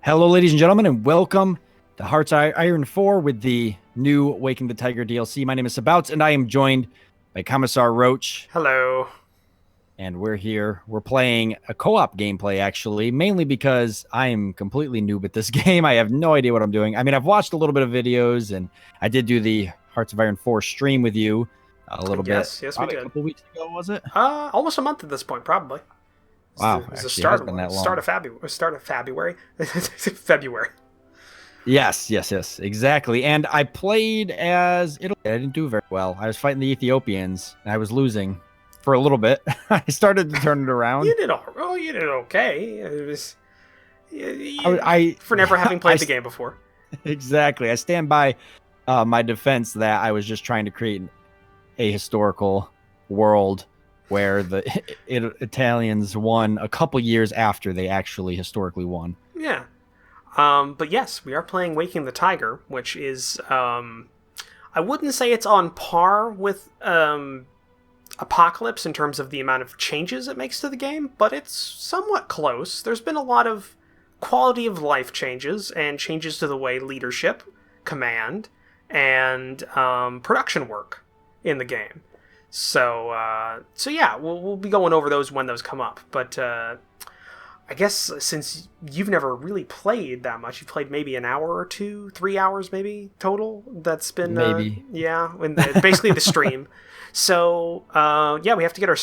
Hello, ladies and gentlemen, and welcome to Hearts Iron 4 with the new Waking the Tiger DLC. My name is Sabouts, and I am joined by Commissar Roach. Hello. And we're here. We're playing a co-op gameplay, actually, mainly because I am completely noob at this game. I have no idea what I'm doing. I mean, I've watched a little bit of videos, and I did do the Hearts of Iron 4 stream with you a little bit. Yes, we Probably a did. couple weeks ago, was it? Almost a month at this point, probably. Wow, It's the actually, it has been that long. start of February. Start of February. February. Yes, exactly. And I played as Italy. I didn't do very well. I was fighting the Ethiopians, and I was losing for a little bit. I started to turn it around. You did okay. It was for never having played the game before. Exactly. I stand by my defense that I was just trying to create a historical world where the Italians won a couple years after they actually historically won. Yeah. But yes, we are playing Waking the Tiger, which is I wouldn't say it's on par with Apocalypse in terms of the amount of changes it makes to the game, but it's somewhat close. There's been a lot of quality of life changes and changes to the way leadership, command, and production work in the game. So yeah, we'll be going over those when those come up. But I guess since you've never really played that much, you've played maybe an hour or two, 3 hours maybe total. That's been maybe basically the stream. So yeah, we have to get our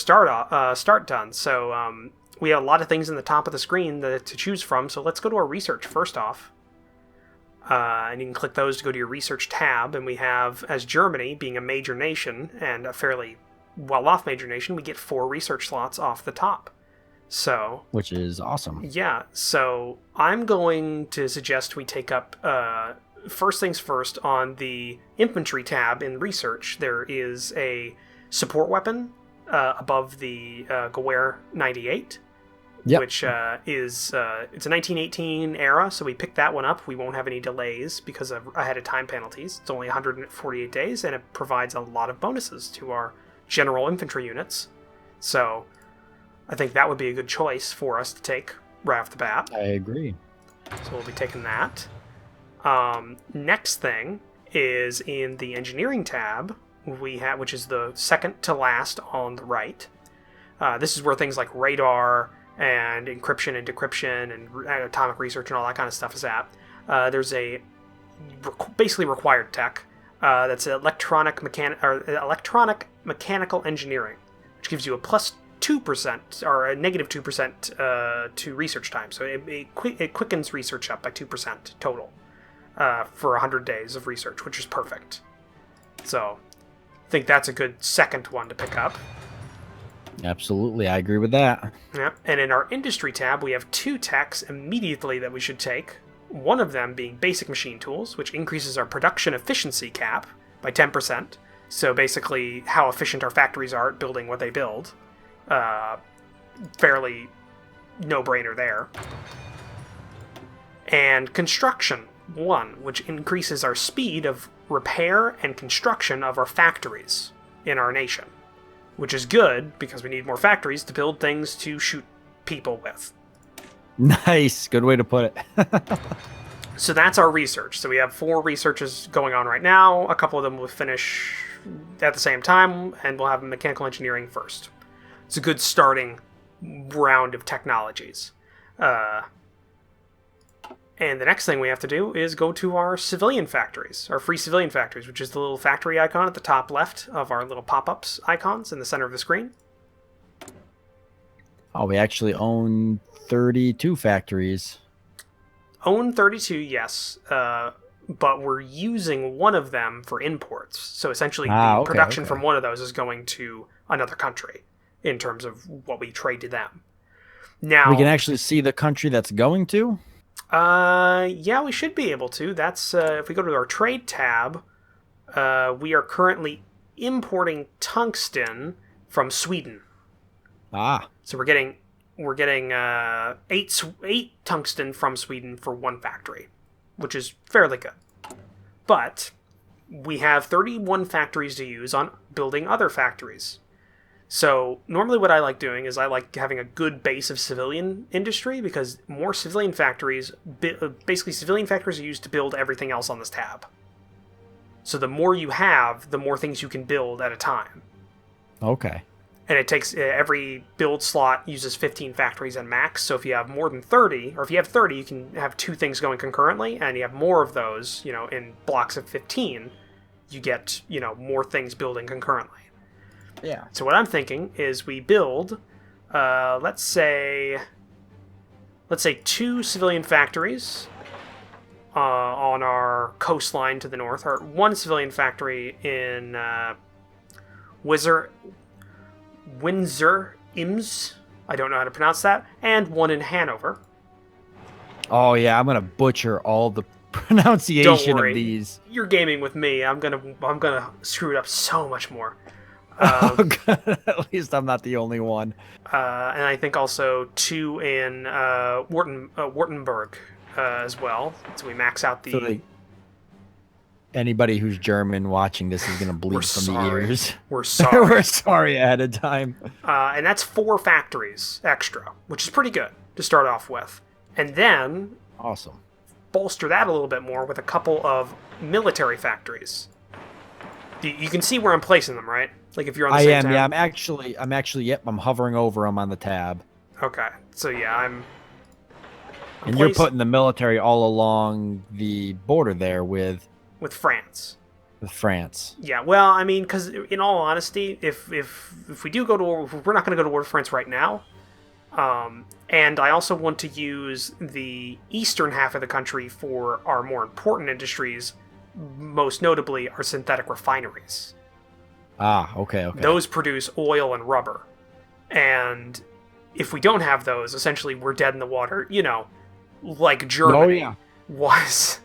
start done. So we have a lot of things in the top of the screen to choose from. So let's go to our research first off. And you can click those to go to your research tab. And we have, as Germany being a major nation and a fairly well-off major nation, we get 4 research slots off the top. So, which is awesome. Yeah, so I'm going to suggest we take up, first things first, on the infantry tab in research. There is a support weapon above the Gewehr 98. Yep. Which is it's a 1918 era, so we picked that one up. We won't have any delays because of ahead of time penalties. It's only 148 days, and it provides a lot of bonuses to our general infantry units. So I think that would be a good choice for us to take right off the bat. I agree. So we'll be taking that. Next thing is in the engineering tab, which is the second to last on the right. This is where things like radar and encryption and decryption and atomic research and all that kind of stuff is at. There's a basically required tech that's electronic mechanical engineering, which gives you a plus 2% or a negative 2% to research time. So it quickens research up by 2% total for 100 days of research, which is perfect. So I think that's a good second one to pick up. Absolutely, I agree with that. Yeah, and in our industry tab, we have 2 techs immediately that we should take. One of them being basic machine tools, which increases our production efficiency cap by 10%. So basically, how efficient our factories are at building what they build. Fairly no-brainer there. And construction 1, which increases our speed of repair and construction of our factories in our nation. Which is good, because we need more factories to build things to shoot people with. Nice. Good way to put it. So that's our research. So we have 4 researches going on right now. A couple of them will finish at the same time, and we'll have mechanical engineering first. It's a good starting round of technologies. And the next thing we have to do is go to our civilian factories, our free civilian factories, which is the little factory icon at the top left of our little pop-ups icons in the center of the screen. Oh, we actually own 32 factories. Own 32, yes, but we're using one of them for imports. So essentially the production from one of those is going to another country in terms of what we trade to them. Now we can actually see the country that's going to? Yeah, we should be able to. That's if we go to our trade tab, we are currently importing tungsten from Sweden. So we're getting 8 tungsten from Sweden for 1 factory, which is fairly good. But we have 31 factories to use on building other factories. So normally what I like doing is I like having a good base of civilian industry, because more civilian factories, basically civilian factories are used to build everything else on this tab. So the more you have, the more things you can build at a time. Okay. And it takes, every build slot uses 15 factories at max. So if you have more than 30, or if you have 30, you can have 2 things going concurrently, and you have more of those, in blocks of 15, you get, more things building concurrently. Yeah. So what I'm thinking is we build, let's say 2 civilian factories on our coastline to the north, or 1 civilian factory in Windsor Ims, I don't know how to pronounce that, and 1 in Hanover. Oh yeah, I'm gonna butcher all the pronunciation of these. You're gaming with me. I'm gonna screw it up so much more. Oh, God. At least I'm not the only one. And I think also 2 in Wurttemberg as well. So we max out the. So anybody who's German watching this is gonna bleed from the ears. We're sorry. We're sorry ahead of time. And that's 4 factories extra, which is pretty good to start off with. And then awesome. Bolster that a little bit more with a couple of military factories. You can see where I'm placing them, right? Like if you're on the same tab. Yeah. I'm actually. Yep. I'm hovering over them on the tab. Okay. So yeah, and you're putting the military all along the border there with France. With France. Yeah. Well, I mean, because in all honesty, if we do go to war, we're not going to go to war with France right now. And I also want to use the eastern half of the country for our more important industries, most notably our synthetic refineries. Ah, okay. Those produce oil and rubber. And if we don't have those, essentially we're dead in the water, like Germany was.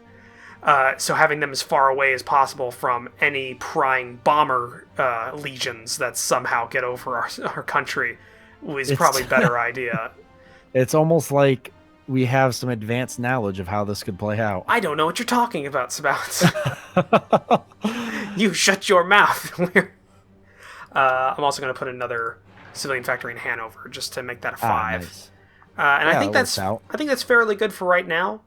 So having them as far away as possible from any prying bomber legions that somehow get over our country was probably a better idea. It's almost like we have some advanced knowledge of how this could play out. I don't know what you're talking about, Sabouts. You shut your mouth. I'm also going to put another civilian factory in Hanover just to make that a 5. Nice. And I think that's fairly good for right now.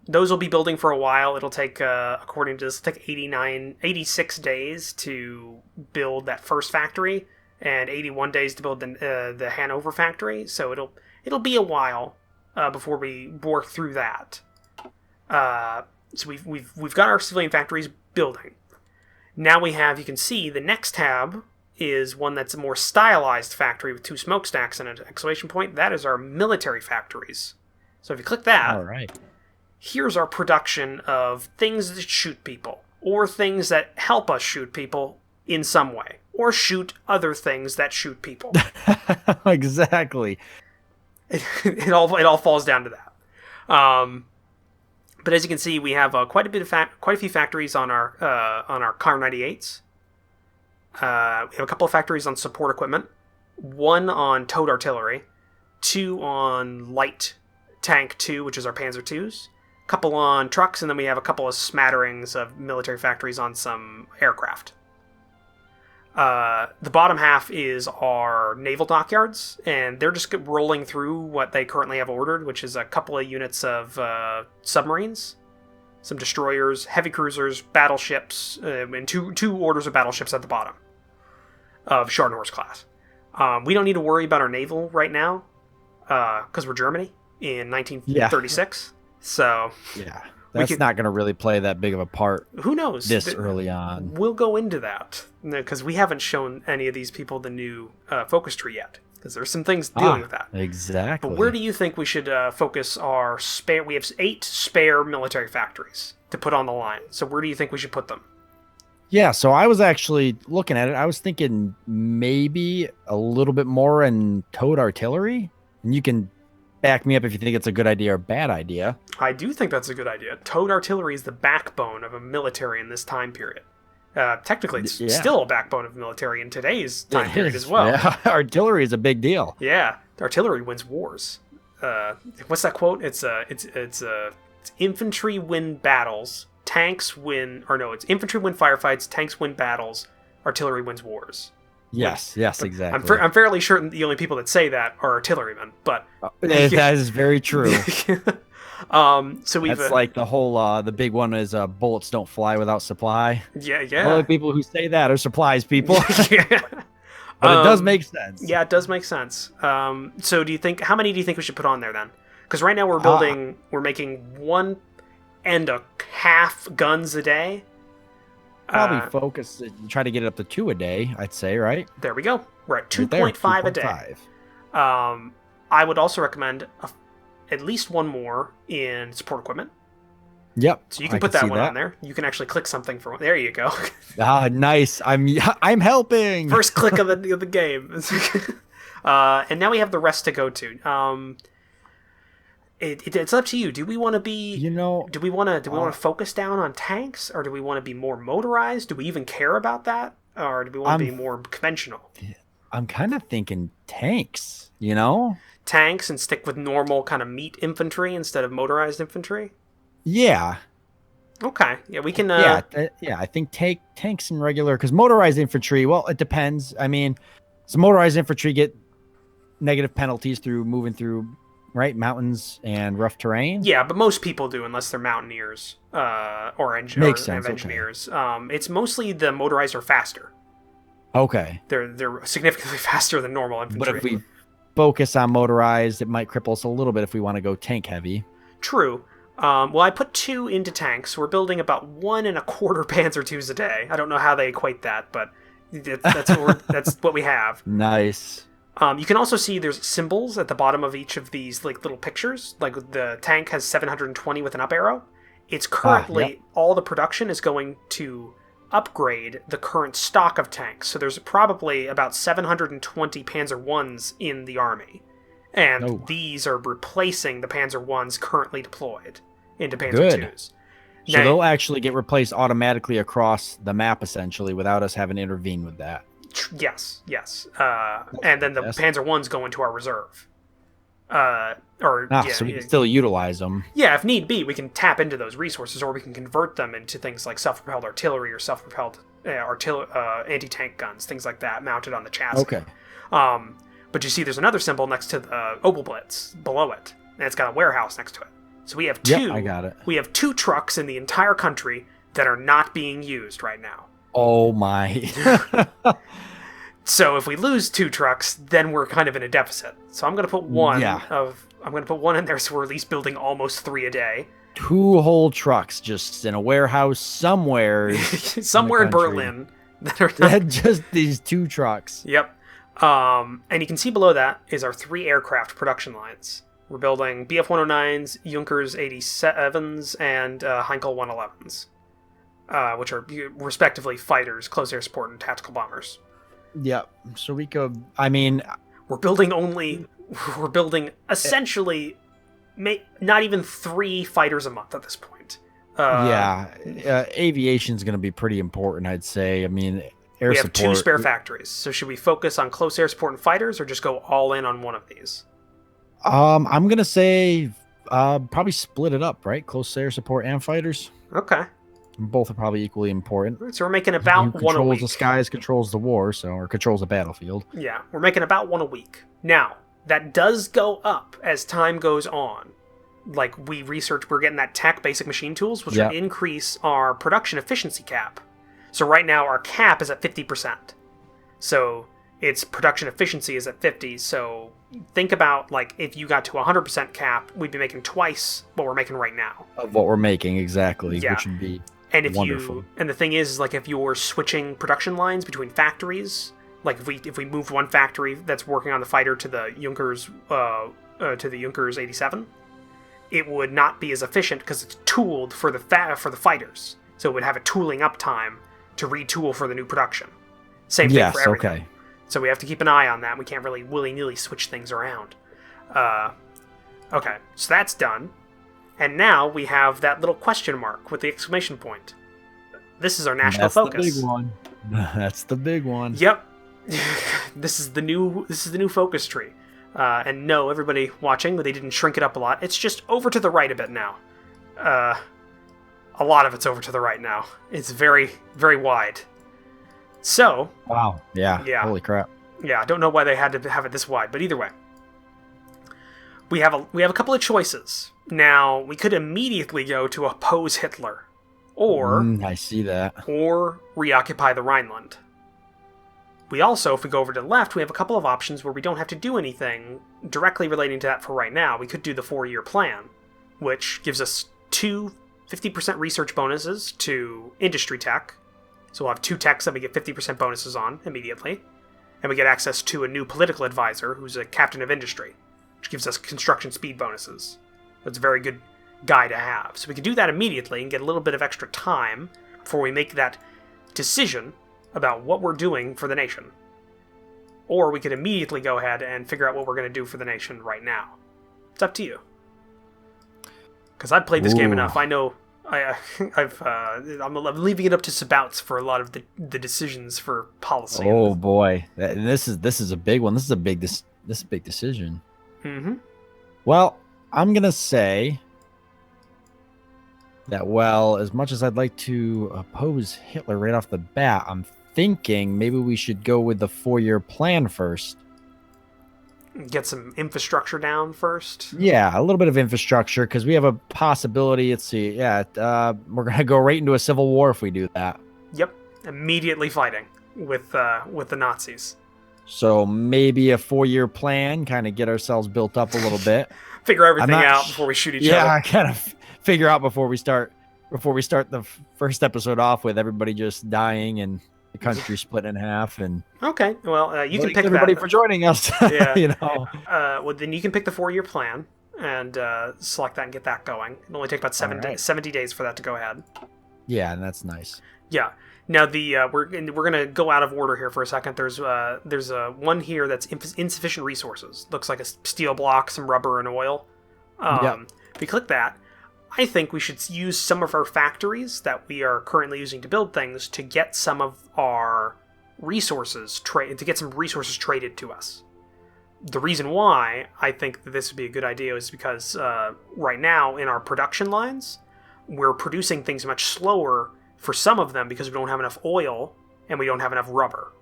Those will be building for a while. It'll take, according to this, 86 days to build that first factory, and 81 days to build the Hanover factory. So it'll be a while before we work through that. So we've got our civilian factories building. Now we have, you can see, the next tab is one that's a more stylized factory with 2 smokestacks and an exclamation point. That is our military factories. So if you click that, all right. Here's our production of things that shoot people, or things that help us shoot people in some way, or shoot other things that shoot people. Exactly. It all falls down to that. But as you can see, we have quite a few factories on our Car 98s. We have a couple of factories on support equipment, 1 on towed artillery, 2 on light tank 2, which is our Panzer IIs, a couple on trucks, and then we have a couple of smatterings of military factories on some aircraft. The bottom half is our naval dockyards, and they're just rolling through what they currently have ordered, which is a couple of units of submarines, some destroyers, heavy cruisers, battleships, and two orders of battleships at the bottom of Scharnhorst class. We don't need to worry about our naval right now, because we're Germany in 1936. So yeah. That's not going to really play that big of a part. Who knows? This early on. We'll go into that, because we haven't shown any of these people the new focus tree yet, because there's some things dealing with that. Exactly. But where do you think we should focus our spare... We have 8 spare military factories to put on the line. So where do you think we should put them? Yeah, so I was actually looking at it. I was thinking maybe a little bit more in towed artillery. And you can back me up if you think it's a good idea or bad idea. I do think that's a good idea. Towed artillery is the backbone of a military in this time period. Technically, it's still a backbone of military in today's time period as well. Yeah, artillery is a big deal. Yeah, artillery wins wars. What's that quote? It's infantry win battles, tanks win... Or no, it's infantry win firefights, tanks win battles, artillery wins wars. Yes, yes, But exactly. I'm fairly certain the only people that say that are artillerymen. But That is very true. so we've That's like the whole the big one is bullets don't fly without supply. yeah, The only yeah. people who say that are supplies people. Yeah. But it does make sense. Yeah, it does make sense. So do you think how many do you think we should put on there then? Because right now Uh, we're making 1.5 guns a day. Probably focus try to get it up to 2 a day, I'd say, right? There we go. We're at Right there, 2.5 a day. 2.5. I would also recommend at least one more in support equipment. Yep. So you can I put that see one on there. You can actually click something for one. There you go. Nice. I'm helping. First click of the game. And now we have the rest to go to. It's up to you. Do we want to be? Do we want to focus down on tanks, or do we want to be more motorized? Do we even care about that, or do we want to be more conventional? I'm kind of thinking tanks. Tanks and stick with normal kind of meat infantry instead of motorized infantry. Yeah. Okay. Yeah, we can. I think tanks and regular because motorized infantry. Well, it depends. I mean, some motorized infantry get negative penalties through moving through mountains and rough terrain. Yeah, but most people do unless they're mountaineers or engineers. Okay. It's mostly the motorized are faster. Okay. They're significantly faster than normal infantry. But if we focus on motorized, it might cripple us a little bit if we want to go tank heavy. True. Well, I put 2 into tanks. We're building about 1.25 Panzer IIs a day. I don't know how they equate that, but that's what we have. Nice. You can also see there's symbols at the bottom of each of these little pictures. Like the tank has 720 with an up arrow. It's currently all the production is going to upgrade the current stock of tanks. So there's probably about 720 Panzer Is in the army. And these are replacing the Panzer Is currently deployed into Panzer IIs. So they'll actually get replaced automatically across the map, essentially, without us having to intervene with that. Yes. And then the Panzer Is go into our reserve. So we can still utilize them. Yeah, if need be, we can tap into those resources, or we can convert them into things like self-propelled artillery or self-propelled anti-tank guns, things like that, mounted on the chassis. Okay. But you see there's another symbol next to the Opel Blitz below it, and it's got a warehouse next to it. So we have 2. Yep, I got it. We have 2 trucks in the entire country that are not being used right now. Oh my. So if we lose 2 trucks, then we're kind of in a deficit. So I'm going to put one in there, so we're at least building almost 3 a day. 2 whole trucks just in a warehouse somewhere. Somewhere in Berlin. Just these 2 trucks. Yep. And you can see below that is our 3 aircraft production lines. We're building Bf-109s, Junkers 87s, and Heinkel 111s, which are respectively fighters, close air support, and tactical bombers. Yep. So we could. I mean, we're building essentially not even 3 fighters a month at this point. Aviation's going to be pretty important, I'd say. I mean, air we have support. 2 spare factories. So should we focus on close air support and fighters, or just go all in on one of these? I'm going to say probably split it up, right? Close air support and fighters. Okay. Both are probably equally important. So we're making about one a week. Controls the skies, controls the war, or controls the battlefield. Yeah, we're making about 1 a week. Now, that does go up as time goes on. Like, we're getting that tech basic machine tools, which will increase our production efficiency cap. So right now, our cap is at 50%. So its production efficiency is at 50. So think about, like, if you got to 100% cap, we'd be making twice what we're making right now. Of what we're making, exactly, which would be wonderful. And the thing is, like, if you're switching production lines between factories, like if we moved one factory that's working on the fighter to the Junkers 87, it would not be as efficient because it's tooled for the fighters. So it would have a tooling up time to retool for the new production. Same thing for everything. Okay. So we have to keep an eye on that. We can't really willy-nilly switch things around. Okay, so that's done. And now we have that little question mark with the exclamation point. This is our national focus. That's the big one. That's the big one. Yep. This is the new focus tree. And no, everybody watching, they didn't shrink it up a lot. It's just over to the right a bit now. A lot of it's over to the right now. It's very, very wide. So, Wow. Yeah. yeah, Holy crap. yeah, I don't know why they had to have it this wide, but either way, we have a couple of choices. Now, we could immediately go to oppose Hitler, or I see that. reoccupy the Rhineland. We also, if we go over to the left, we have a couple of options where we don't have to do anything directly relating to that for right now. We could do the 4-year plan, which gives us 50% research bonuses to industry tech. So we'll have 2 techs that we get 50% bonuses on immediately. And we get access to a new political advisor who's a captain of industry, which gives us construction speed bonuses. That's a very good guy to have. So we can do that immediately and get a little bit of extra time before we make that decision about what we're doing for the nation. Or we could immediately go ahead and figure out what we're going to do for the nation right now. It's up to you. Because I've played this game enough. I know I'm leaving it up to Sabouts for a lot of the decisions for policy. Oh boy, this is a big one. This is a big decision. Mm-hmm. Well, I'm gonna say that, well, as much as I'd like to oppose Hitler right off the bat, I'm thinking maybe we should go with the 4-year plan first. Get some infrastructure down first. Yeah, a little bit of infrastructure, because we have a possibility. Let's see. Yeah, we're gonna go right into a civil war if we do that. Yep, immediately fighting with the Nazis. So maybe a 4-year plan, kind of get ourselves built up a little bit. Figure everything out before we shoot each other. Yeah, kind of figure out before we start the first episode off with everybody just dying and the country split in half. And okay, well, you can pick everybody that. for joining us. Yeah, you know. Well, then you can pick the 4-year plan and select that and get that going. It'll only take about 70 days for that to go ahead. Yeah, and that's nice. Yeah. Now we're gonna go out of order here for a second. There's one here that's insufficient resources. Looks like a steel block, some rubber, and oil. If we click that, I think we should use some of our factories that we are currently using to build things to get some of our resources traded to us. The reason why I think that this would be a good idea is because right now in our production lines, we're producing things much slower for some of them because we don't have enough oil and we don't have enough rubber.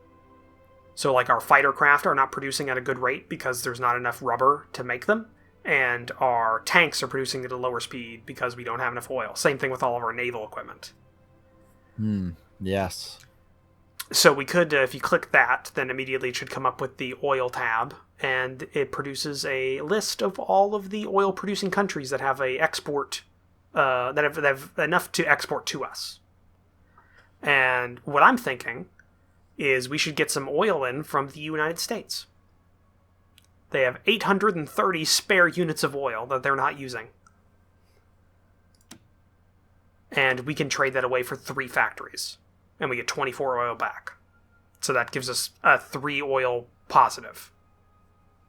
So like our fighter craft are not producing at a good rate because there's not enough rubber to make them, and our tanks are producing at a lower speed because we don't have enough oil. Same thing with all of our naval equipment. Yes. So we could, if you click that, then immediately it should come up with the oil tab, and it produces a list of all of the oil-producing countries that have a export, that have enough to export to us. And what I'm thinking is we should get some oil in from the United States. They have 830 spare units of oil that they're not using. And we can trade that away for 3 factories. And we get 24 oil back. So that gives us a 3 oil positive.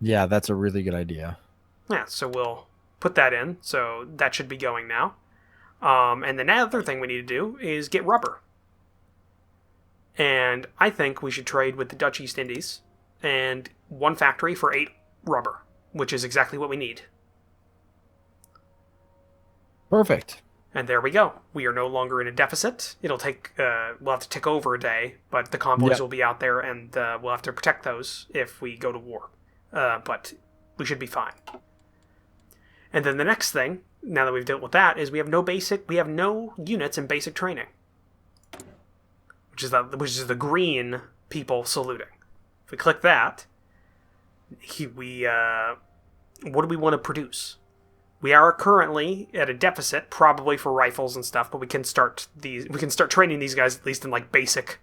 Yeah, that's a really good idea. Yeah, so we'll put that in. So that should be going now. And the other thing we need to do is get rubber. And I think we should trade with the Dutch East Indies and 1 factory for 8 rubber, which is exactly what we need. Perfect. And there we go. We are no longer in a deficit. It'll take, we'll have to tick over a day, but the convoys will be out there, and we'll have to protect those if we go to war. But we should be fine. And then the next thing, now that we've dealt with that, is we have no units in basic training, which is the green people saluting. If we click that, what do we want to produce? We are currently at a deficit, probably for rifles and stuff, but we can start training these guys at least in like basic,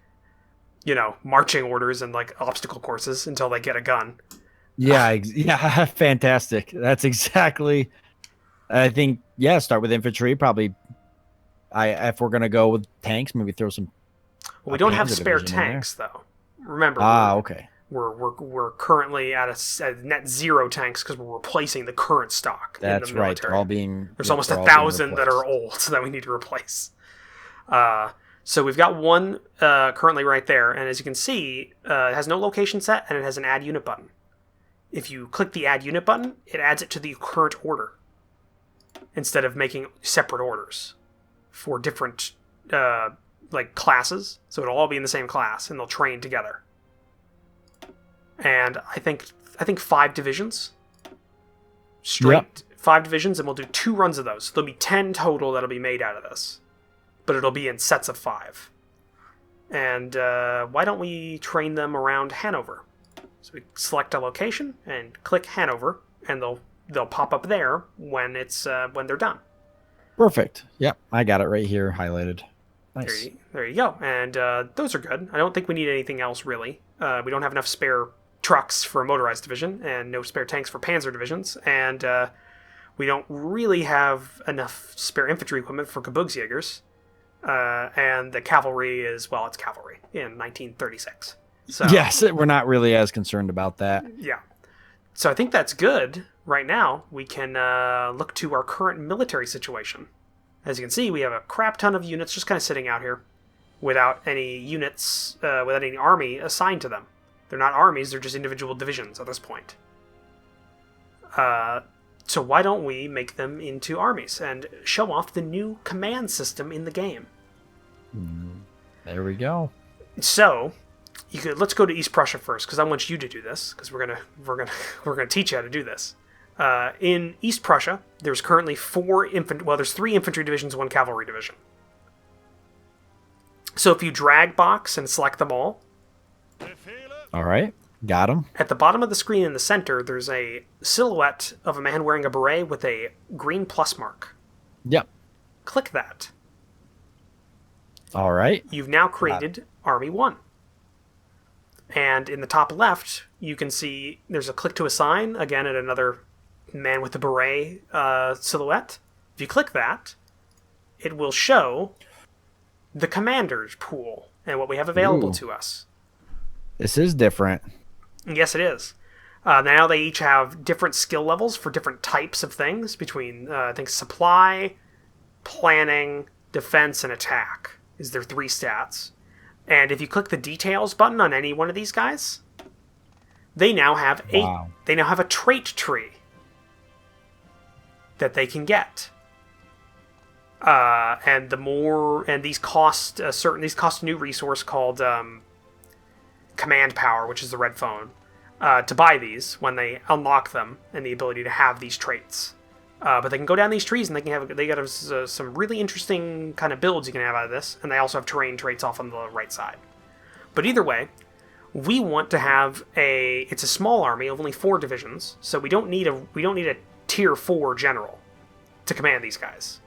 marching orders and like obstacle courses until they get a gun. Yeah, yeah, fantastic. That's exactly. I think start with infantry. Probably, if we're gonna go with tanks, maybe throw some. Well, we don't have spare tanks though. Remember. Okay. We're currently at a net 0 tanks because we're replacing the current stock. That's in the military. Right. There's almost 1,000 that are old that we need to replace. So we've got 1 currently right there, and as you can see, it has no location set and it has an add unit button. If you click the add unit button, it adds it to the current order instead of making separate orders for different like classes, so it'll all be in the same class, and they'll train together. And I think 5 divisions, straight 5 divisions, and we'll do 2 runs of those. So there'll be 10 total that'll be made out of this, but it'll be in sets of 5. And why don't we train them around Hanover? So we select a location and click Hanover, and they'll pop up there when they're done. Perfect. Yep, I got it right here highlighted. Nice. There you go. And those are good. I don't think we need anything else, really. We don't have enough spare trucks for a motorized division, and no spare tanks for panzer divisions, and we don't really have enough spare infantry equipment for Kabugsjägers. And the cavalry is, well, it's cavalry in 1936. So, yes, we're not really as concerned about that. Yeah. So I think that's good. Right now, we can look to our current military situation. As you can see, we have a crap ton of units just kind of sitting out here without any units, without any army assigned to them. They're not armies, they're just individual divisions at this point. So why don't we make them into armies and show off the new command system in the game? There we go. So, let's go to East Prussia first, because I want you to do this, because we're gonna teach you how to do this. In East Prussia, there's currently 3 infantry divisions, 1 cavalry division. So if you drag box and select them all, all right, got them. At the bottom of the screen in the center, there's a silhouette of a man wearing a beret with a green plus mark. Yep. Click that. All right. You've now created Army 1. And in the top left, you can see there's a click to assign, again, at another man with a beret silhouette. If you click that, it will show the commander's pool and what we have available to us. This is different. Yes, it is. Now they each have different skill levels for different types of things between, I think, supply, planning, defense, and attack is their 3 stats. And if you click the details button on any one of these guys, they now have a trait tree that they can get. And these cost a new resource called command power, which is the red phone, to buy these when they unlock them and the ability to have these traits. But they can go down these trees and they got some really interesting kind of builds you can have out of this, and they also have terrain traits off on the right side. But either way, we want to have it's a small army of only 4 divisions, so we don't need a tier 4 general to command these guys.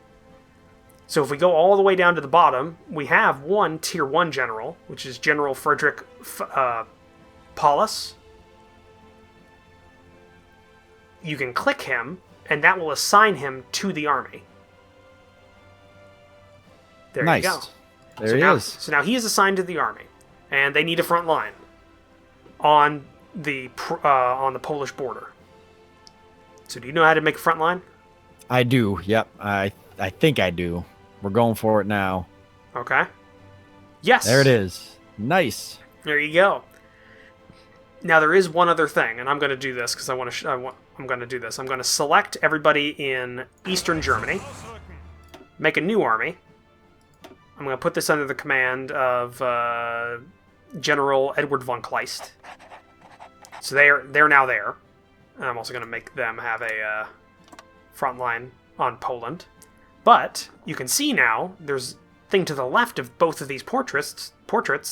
So if we go all the way down to the bottom, we have 1 tier 1 general, which is General Frederick Paulus. You can click him, and that will assign him to the army. There you go. There he is. So now he is assigned to the army, and they need a front line on the Polish border. So do you know how to make a front line? I do. Yep. I think I do. We're going for it now. Okay. Yes. There it is. Nice. There you go. Now there is one other thing, and I'm going to do this because I'm going to do this. I'm going to select everybody in Eastern Germany, make a new army. I'm going to put this under the command of General Edward von Kleist. So they're now there. And I'm also going to make them have a front line on Poland. But you can see now there's a thing to the left of both of these portraits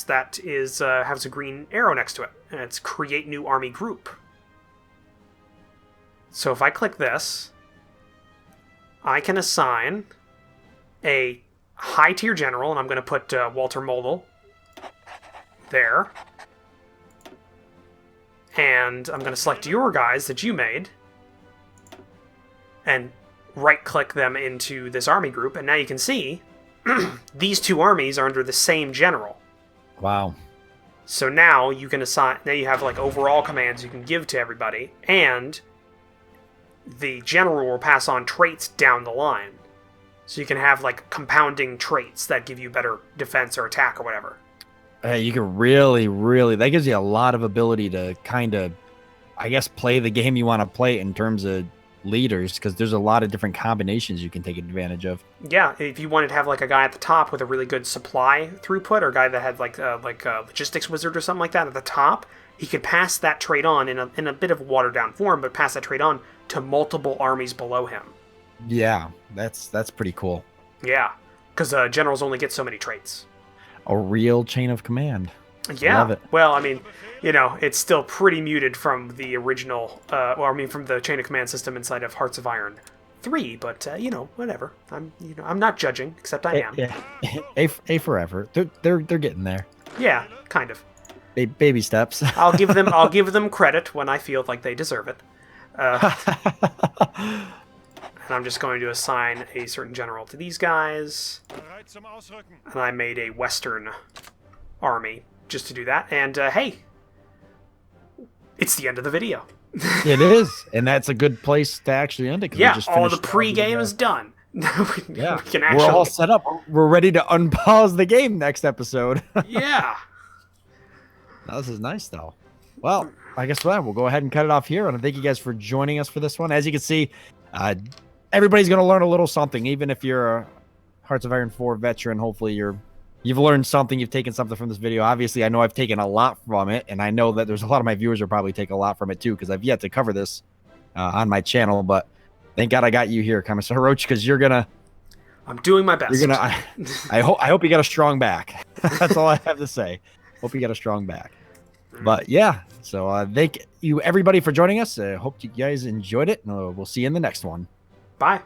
that is has a green arrow next to it, and it's Create New Army Group. So if I click this, I can assign a high tier general, and I'm going to put Walter Model there. And I'm going to select your guys that you made and right-click them into this army group. And now you can see these 2 armies are under the same general. Wow. So now you can assign. Now you have like overall commands you can give to everybody, and the general will pass on traits down the line. So you can have like compounding traits that give you better defense or attack or whatever. You can really, that gives you a lot of ability to kind of, I guess, play the game you want to play in terms of leaders because there's a lot of different combinations you can take advantage of. Yeah, if you wanted to have like a guy at the top with a really good supply throughput, or a guy that had like a logistics wizard or something like that at the top, he could pass that trait on in a bit of watered down form, but pass that trait on to multiple armies below him. Yeah, that's pretty cool. Yeah, because generals only get so many traits. A real chain of command. Yeah. Love it. Well, I mean, it's still pretty muted from the original, from the chain of command system inside of Hearts of Iron 3, but whatever. I'm not judging, except I am. Yeah. A for effort. They're getting there. Yeah, kind of. Baby steps. I'll give them credit when I feel like they deserve it. And I'm just going to assign a certain general to these guys. And I made a Western army just to do that. And hey, it's the end of the video. It is, and that's a good place to actually end it. Yeah, all the pre-game is done. we can actually... We're all set up. We're ready to unpause the game next episode. Yeah. This is nice, though. Well, I guess we'll go ahead and cut it off here. And thank you guys for joining us for this one. As you can see, everybody's going to learn a little something, even if you're a Hearts of Iron 4 veteran. Hopefully you've learned something. You've taken something from this video. Obviously, I know I've taken a lot from it, and I know that there's a lot of my viewers will probably take a lot from it too, because I've yet to cover this on my channel. But thank God I got you here, Commissar Roach, because I'm doing my best. I hope you got a strong back. That's all I have to say. Hope you got a strong back. But yeah, so thank you everybody for joining us. I hope you guys enjoyed it, and we'll see you in the next one. Bye.